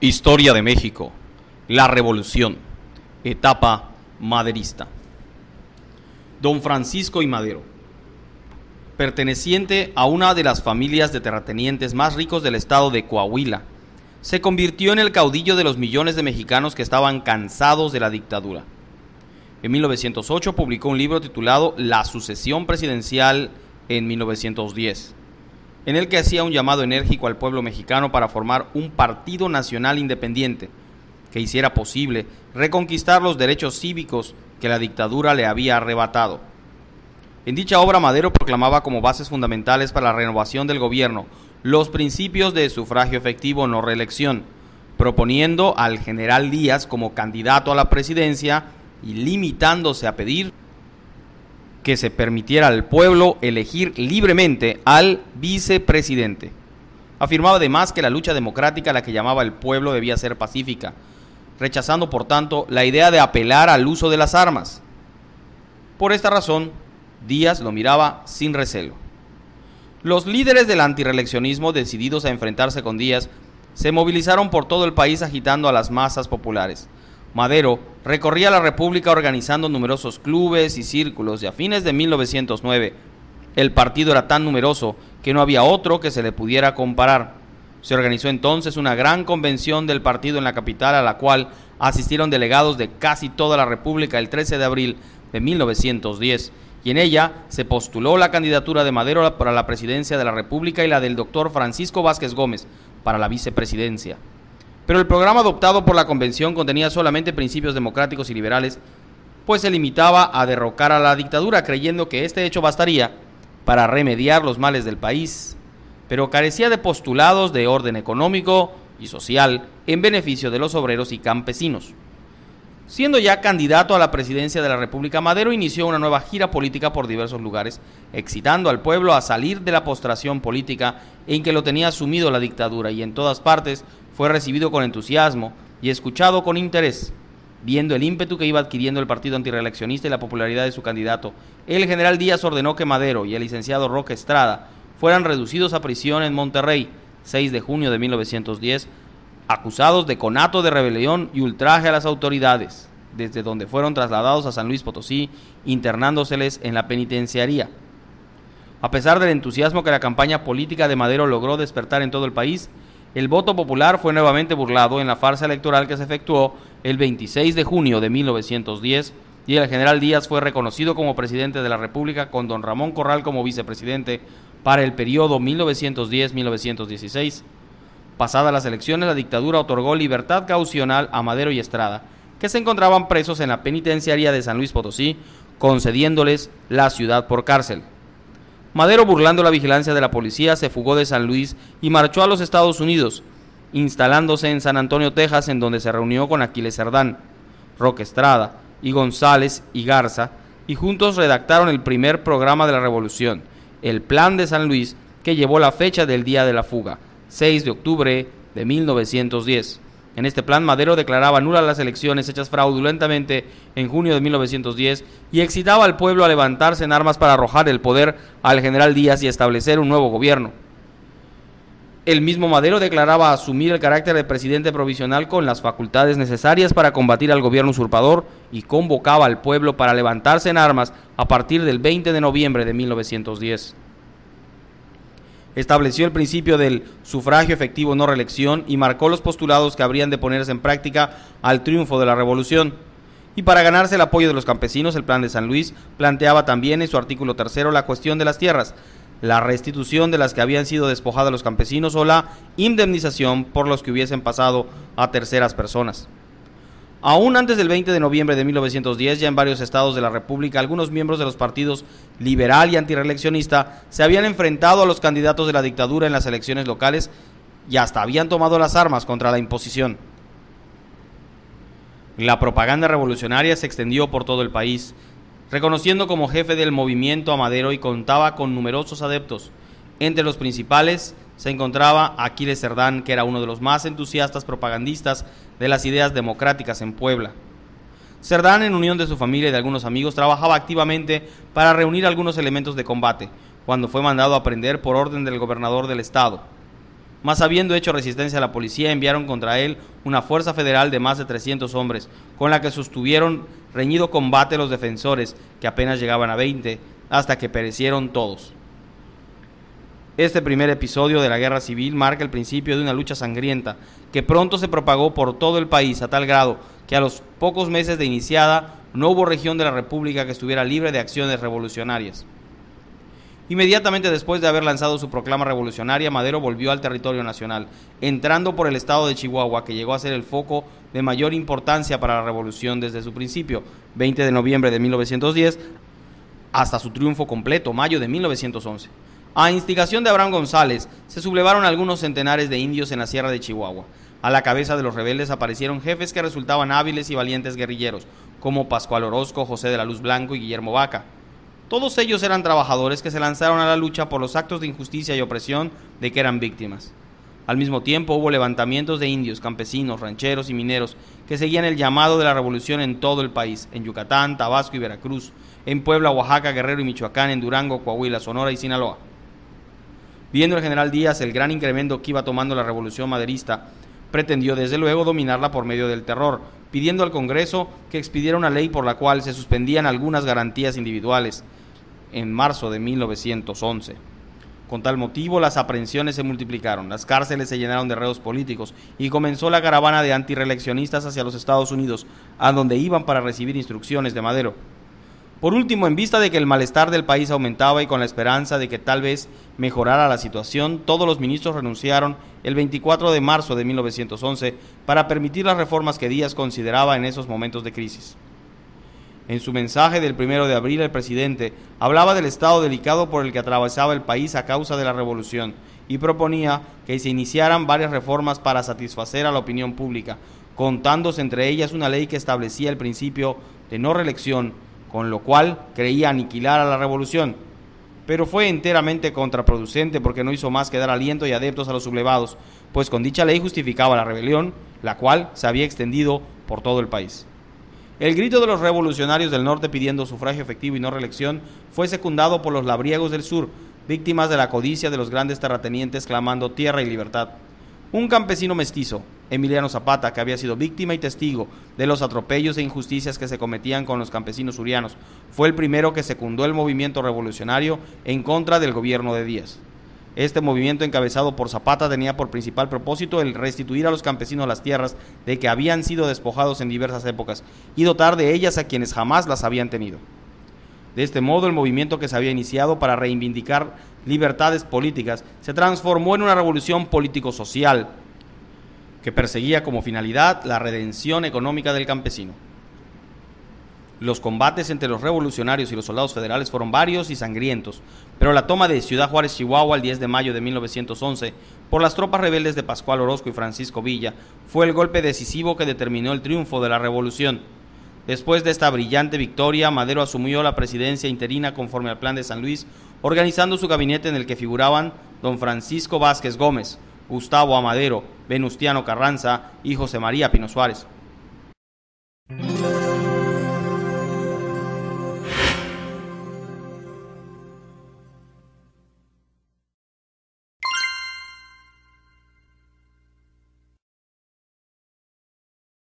Historia de México, la Revolución, etapa maderista. Don Francisco I. Madero, perteneciente a una de las familias de terratenientes más ricos del estado de Coahuila, se convirtió en el caudillo de los millones de mexicanos que estaban cansados de la dictadura. En 1908 publicó un libro titulado La sucesión presidencial en 1910, en el que hacía un llamado enérgico al pueblo mexicano para formar un partido nacional independiente que hiciera posible reconquistar los derechos cívicos que la dictadura le había arrebatado. En dicha obra, Madero proclamaba como bases fundamentales para la renovación del gobierno los principios de sufragio efectivo, no reelección, proponiendo al general Díaz como candidato a la presidencia y limitándose a pedir que se permitiera al pueblo elegir libremente al vicepresidente. Afirmaba además que la lucha democrática a la que llamaba el pueblo debía ser pacífica, rechazando por tanto la idea de apelar al uso de las armas. Por esta razón, Díaz lo miraba sin recelo. Los líderes del antirreeleccionismo, decididos a enfrentarse con Díaz, se movilizaron por todo el país agitando a las masas populares. Madero recorría la República organizando numerosos clubes y círculos, y a fines de 1909 el partido era tan numeroso que no había otro que se le pudiera comparar. Se organizó entonces una gran convención del partido en la capital, a la cual asistieron delegados de casi toda la República el 13 de abril de 1910, y en ella se postuló la candidatura de Madero para la presidencia de la República y la del doctor Francisco Vázquez Gómez para la vicepresidencia. Pero el programa adoptado por la convención contenía solamente principios democráticos y liberales, pues se limitaba a derrocar a la dictadura, creyendo que este hecho bastaría para remediar los males del país, pero carecía de postulados de orden económico y social en beneficio de los obreros y campesinos. Siendo ya candidato a la presidencia de la República, Madero inició una nueva gira política por diversos lugares, excitando al pueblo a salir de la postración política en que lo tenía sumido la dictadura, y en todas partes fue recibido con entusiasmo y escuchado con interés. Viendo el ímpetu que iba adquiriendo el partido antirreeleccionista y la popularidad de su candidato, el general Díaz ordenó que Madero y el licenciado Roque Estrada fueran reducidos a prisión en Monterrey, 6 de junio de 1910, acusados de conato de rebelión y ultraje a las autoridades, desde donde fueron trasladados a San Luis Potosí, internándoseles en la penitenciaría. A pesar del entusiasmo que la campaña política de Madero logró despertar en todo el país, el voto popular fue nuevamente burlado en la farsa electoral que se efectuó el 26 de junio de 1910, y el general Díaz fue reconocido como presidente de la República, con don Ramón Corral como vicepresidente para el periodo 1910-1916. Pasadas las elecciones, la dictadura otorgó libertad caucional a Madero y Estrada, que se encontraban presos en la penitenciaría de San Luis Potosí, concediéndoles la ciudad por cárcel. Madero, burlando la vigilancia de la policía, se fugó de San Luis y marchó a los Estados Unidos, instalándose en San Antonio, Texas, en donde se reunió con Aquiles Cerdán, Roque Estrada y González y Garza, y juntos redactaron el primer programa de la revolución, el Plan de San Luis, que llevó la fecha del día de la fuga, 6 de octubre de 1910. En este plan, Madero declaraba nulas las elecciones hechas fraudulentamente en junio de 1910 y excitaba al pueblo a levantarse en armas para arrojar el poder al general Díaz y establecer un nuevo gobierno. El mismo Madero declaraba asumir el carácter de presidente provisional con las facultades necesarias para combatir al gobierno usurpador, y convocaba al pueblo para levantarse en armas a partir del 20 de noviembre de 1910. Estableció el principio del sufragio efectivo, no reelección, y marcó los postulados que habrían de ponerse en práctica al triunfo de la revolución. Y para ganarse el apoyo de los campesinos, el Plan de San Luis planteaba también en su artículo 3 la cuestión de las tierras, la restitución de las que habían sido despojadas a los campesinos o la indemnización por los que hubiesen pasado a terceras personas. Aún antes del 20 de noviembre de 1910, ya en varios estados de la República, algunos miembros de los partidos liberal y antirreeleccionista se habían enfrentado a los candidatos de la dictadura en las elecciones locales y hasta habían tomado las armas contra la imposición. La propaganda revolucionaria se extendió por todo el país, reconociendo como jefe del movimiento a Madero, y contaba con numerosos adeptos. Entre los principales se encontraba Aquiles Cerdán, que era uno de los más entusiastas propagandistas de las ideas democráticas en Puebla. Cerdán, en unión de su familia y de algunos amigos, trabajaba activamente para reunir algunos elementos de combate, cuando fue mandado a prender por orden del gobernador del estado. mas habiendo hecho resistencia a la policía, enviaron contra él una fuerza federal de más de 300 hombres, con la que sostuvieron reñido combate los defensores, que apenas llegaban a 20, hasta que perecieron todos. Este primer episodio de la guerra civil marca el principio de una lucha sangrienta, que pronto se propagó por todo el país a tal grado que a los pocos meses de iniciada no hubo región de la República que estuviera libre de acciones revolucionarias. Inmediatamente después de haber lanzado su proclama revolucionaria, Madero volvió al territorio nacional, entrando por el estado de Chihuahua, que llegó a ser el foco de mayor importancia para la revolución desde su principio, 20 de noviembre de 1910, hasta su triunfo completo, mayo de 1911. A instigación de Abraham González, se sublevaron algunos centenares de indios en la sierra de Chihuahua. A la cabeza de los rebeldes aparecieron jefes que resultaban hábiles y valientes guerrilleros, como Pascual Orozco, José de la Luz Blanco y Guillermo Vaca. Todos ellos eran trabajadores que se lanzaron a la lucha por los actos de injusticia y opresión de que eran víctimas. Al mismo tiempo hubo levantamientos de indios, campesinos, rancheros y mineros que seguían el llamado de la revolución en todo el país, en Yucatán, Tabasco y Veracruz, en Puebla, Oaxaca, Guerrero y Michoacán, en Durango, Coahuila, Sonora y Sinaloa. Viendo el general Díaz el gran incremento que iba tomando la revolución maderista, pretendió desde luego dominarla por medio del terror, pidiendo al Congreso que expidiera una ley por la cual se suspendían algunas garantías individuales en marzo de 1911. Con tal motivo, las aprehensiones se multiplicaron, las cárceles se llenaron de reos políticos y comenzó la caravana de antireeleccionistas hacia los Estados Unidos, a donde iban para recibir instrucciones de Madero. Por último, en vista de que el malestar del país aumentaba y con la esperanza de que tal vez mejorara la situación, todos los ministros renunciaron el 24 de marzo de 1911 para permitir las reformas que Díaz consideraba en esos momentos de crisis. En su mensaje del 1 de abril, el presidente hablaba del estado delicado por el que atravesaba el país a causa de la revolución y proponía que se iniciaran varias reformas para satisfacer a la opinión pública, contándose entre ellas una ley que establecía el principio de no reelección, con lo cual creía aniquilar a la revolución, pero fue enteramente contraproducente porque no hizo más que dar aliento y adeptos a los sublevados, pues con dicha ley justificaba la rebelión, la cual se había extendido por todo el país. El grito de los revolucionarios del norte pidiendo sufragio efectivo y no reelección fue secundado por los labriegos del sur, víctimas de la codicia de los grandes terratenientes clamando tierra y libertad. Un campesino mestizo, Emiliano Zapata, que había sido víctima y testigo de los atropellos e injusticias que se cometían con los campesinos surianos, fue el primero que secundó el movimiento revolucionario en contra del gobierno de Díaz. Este movimiento, encabezado por Zapata, tenía por principal propósito el restituir a los campesinos las tierras de que habían sido despojados en diversas épocas y dotar de ellas a quienes jamás las habían tenido. De este modo, el movimiento que se había iniciado para reivindicar libertades políticas se transformó en una revolución político-social que perseguía como finalidad la redención económica del campesino. Los combates entre los revolucionarios y los soldados federales fueron varios y sangrientos, pero la toma de Ciudad Juárez, Chihuahua, el 10 de mayo de 1911, por las tropas rebeldes de Pascual Orozco y Francisco Villa, fue el golpe decisivo que determinó el triunfo de la revolución. Después de esta brillante victoria, Madero asumió la presidencia interina conforme al Plan de San Luis, organizando su gabinete en el que figuraban don Francisco Vázquez Gómez, Gustavo Amadero, Venustiano Carranza y José María Pino Suárez.